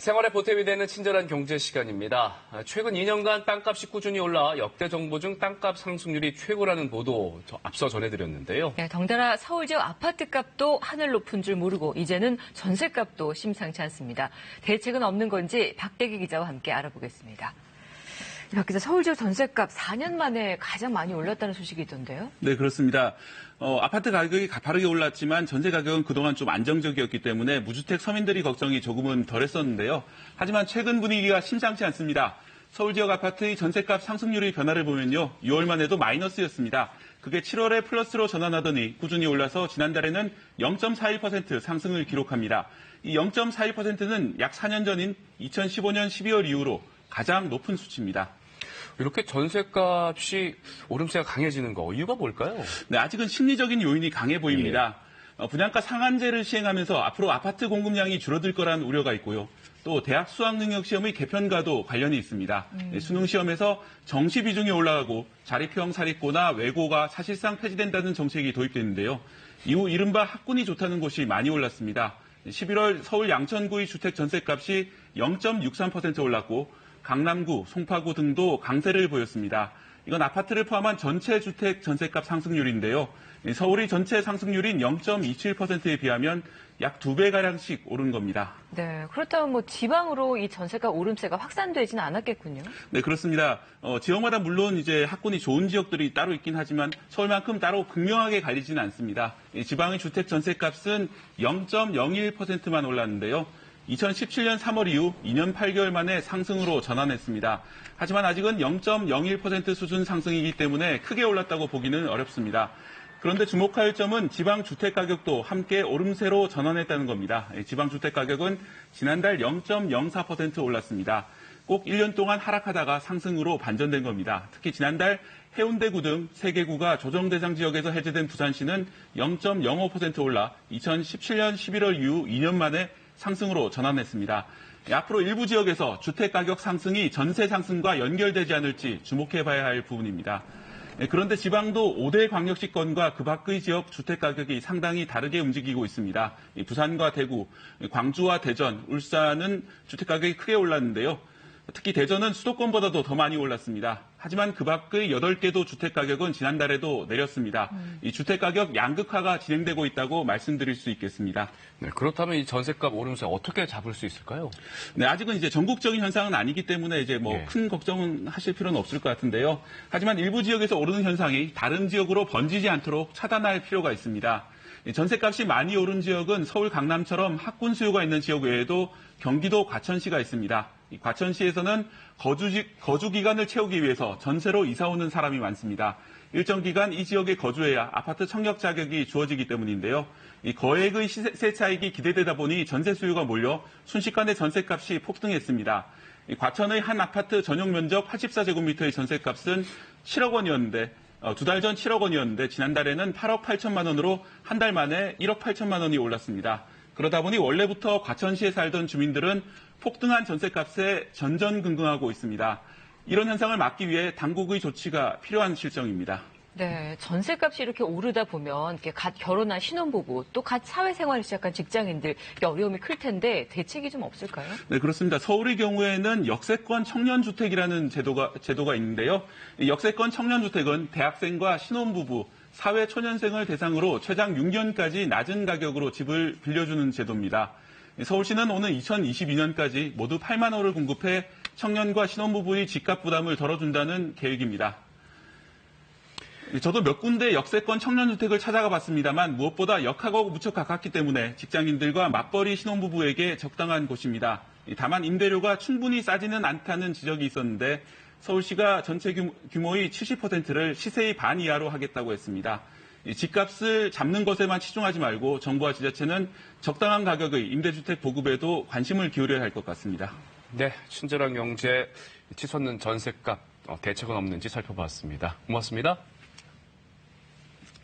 생활의 보탬이 되는 친절한 경제 시간입니다. 최근 2년간 땅값이 꾸준히 올라 역대 정부 중 땅값 상승률이 최고라는 보도 앞서 전해드렸는데요. 네, 덩달아 서울 지역 아파트값도 하늘 높은 줄 모르고 이제는 전셋값도 심상치 않습니다. 대책은 없는 건지 박대기 기자와 함께 알아보겠습니다. 박 기자, 서울 지역 전셋값 4년 만에 가장 많이 올랐다는 소식이 있던데요? 네, 그렇습니다. 아파트 가격이 가파르게 올랐지만 전세 가격은 그동안 좀 안정적이었기 때문에 무주택 서민들이 걱정이 조금은 덜했었는데요. 하지만 최근 분위기가 심상치 않습니다. 서울 지역 아파트의 전세값 상승률의 변화를 보면요. 6월만 해도 마이너스였습니다. 그게 7월에 플러스로 전환하더니 꾸준히 올라서 지난달에는 0.41% 상승을 기록합니다. 이 0.41%는 약 4년 전인 2015년 12월 이후로 가장 높은 수치입니다. 이렇게 전셋값이 오름세가 강해지는 거 이유가 뭘까요? 네, 아직은 심리적인 요인이 강해 보입니다. 분양가 상한제를 시행하면서 앞으로 아파트 공급량이 줄어들 거라는 우려가 있고요. 또 대학 수학능력시험의 개편과도 관련이 있습니다. 수능 시험에서 정시 비중이 올라가고 자립형 사립고나 외고가 사실상 폐지된다는 정책이 도입됐는데요. 이후 이른바 학군이 좋다는 곳이 많이 올랐습니다. 11월 서울 양천구의 주택 전셋값이 0.63% 올랐고 강남구, 송파구 등도 강세를 보였습니다. 이건 아파트를 포함한 전체 주택 전셋값 상승률인데요. 서울의 전체 상승률인 0.27%에 비하면 약 2배가량씩 오른 겁니다. 네, 그렇다면 지방으로 이 전세가 오름세가 확산되지는 않았겠군요. 네, 그렇습니다. 지역마다 물론 이제 학군이 좋은 지역들이 따로 있긴 하지만 서울만큼 따로 극명하게 갈리지는 않습니다. 지방의 주택 전셋값은 0.01%만 올랐는데요. 2017년 3월 이후 2년 8개월 만에 상승으로 전환했습니다. 하지만 아직은 0.01% 수준 상승이기 때문에 크게 올랐다고 보기는 어렵습니다. 그런데 주목할 점은 지방 주택 가격도 함께 오름세로 전환했다는 겁니다. 지방 주택 가격은 지난달 0.04% 올랐습니다. 꼭 1년 동안 하락하다가 상승으로 반전된 겁니다. 특히 지난달 해운대구 등 3개구가 조정 대상 지역에서 해제된 부산시는 0.05% 올라 2017년 11월 이후 2년 만에 상승으로 전환했습니다. 앞으로 일부 지역에서 주택가격 상승이 전세 상승과 연결되지 않을지 주목해봐야 할 부분입니다. 그런데 지방도 5대 광역시권과 그 밖의 지역 주택가격이 상당히 다르게 움직이고 있습니다. 부산과 대구, 광주와 대전, 울산은 주택가격이 크게 올랐는데요. 특히 대전은 수도권보다도 더 많이 올랐습니다. 하지만 그 밖의 8개도 주택가격은 지난달에도 내렸습니다. 이 주택가격 양극화가 진행되고 있다고 말씀드릴 수 있겠습니다. 네, 그렇다면 이 전셋값 오름세 어떻게 잡을 수 있을까요? 네, 아직은 이제 전국적인 현상은 아니기 때문에 이제 큰 걱정은 하실 필요는 없을 것 같은데요. 하지만 일부 지역에서 오르는 현상이 다른 지역으로 번지지 않도록 차단할 필요가 있습니다. 전셋값이 많이 오른 지역은 서울 강남처럼 학군 수요가 있는 지역 외에도 경기도 과천시가 있습니다. 이 과천시에서는 거주 기간을 채우기 위해서 전세로 이사 오는 사람이 많습니다. 일정 기간 이 지역에 거주해야 아파트 청약 자격이 주어지기 때문인데요. 이 거액의 시세 차익이 기대되다 보니 전세 수요가 몰려 순식간에 전셋값이 폭등했습니다. 이 과천의 한 아파트 전용 면적 84제곱미터의 전셋값은 7억 원이었는데 2달 전 7억 원이었는데 지난달에는 8억 8천만 원으로 한 달 만에 1억 8천만 원이 올랐습니다. 그러다 보니 원래부터 과천시에 살던 주민들은 폭등한 전셋값에 전전긍긍하고 있습니다. 이런 현상을 막기 위해 당국의 조치가 필요한 실정입니다. 네, 전셋값이 이렇게 오르다 보면 이렇게 갓 결혼한 신혼부부 또 갓 사회생활을 시작한 직장인들 어려움이 클 텐데 대책이 좀 없을까요? 네, 그렇습니다. 서울의 경우에는 역세권 청년주택이라는 제도가 있는데요. 이 역세권 청년주택은 대학생과 신혼부부, 사회초년생을 대상으로 최장 6년까지 낮은 가격으로 집을 빌려주는 제도입니다. 서울시는 오는 2022년까지 모두 8만 호를 공급해 청년과 신혼부부의 집값 부담을 덜어준다는 계획입니다. 저도 몇 군데 역세권 청년주택을 찾아가 봤습니다만 무엇보다 역하고 무척 가깝기 때문에 직장인들과 맞벌이 신혼부부에게 적당한 곳입니다. 다만 임대료가 충분히 싸지는 않다는 지적이 있었는데 서울시가 전체 규모의 70%를 시세의 반 이하로 하겠다고 했습니다. 집값을 잡는 것에만 치중하지 말고 정부와 지자체는 적당한 가격의 임대주택 보급에도 관심을 기울여야 할 것 같습니다. 네, 친절한 경제 치솟는 전셋값 대책은 없는지 살펴봤습니다. 고맙습니다.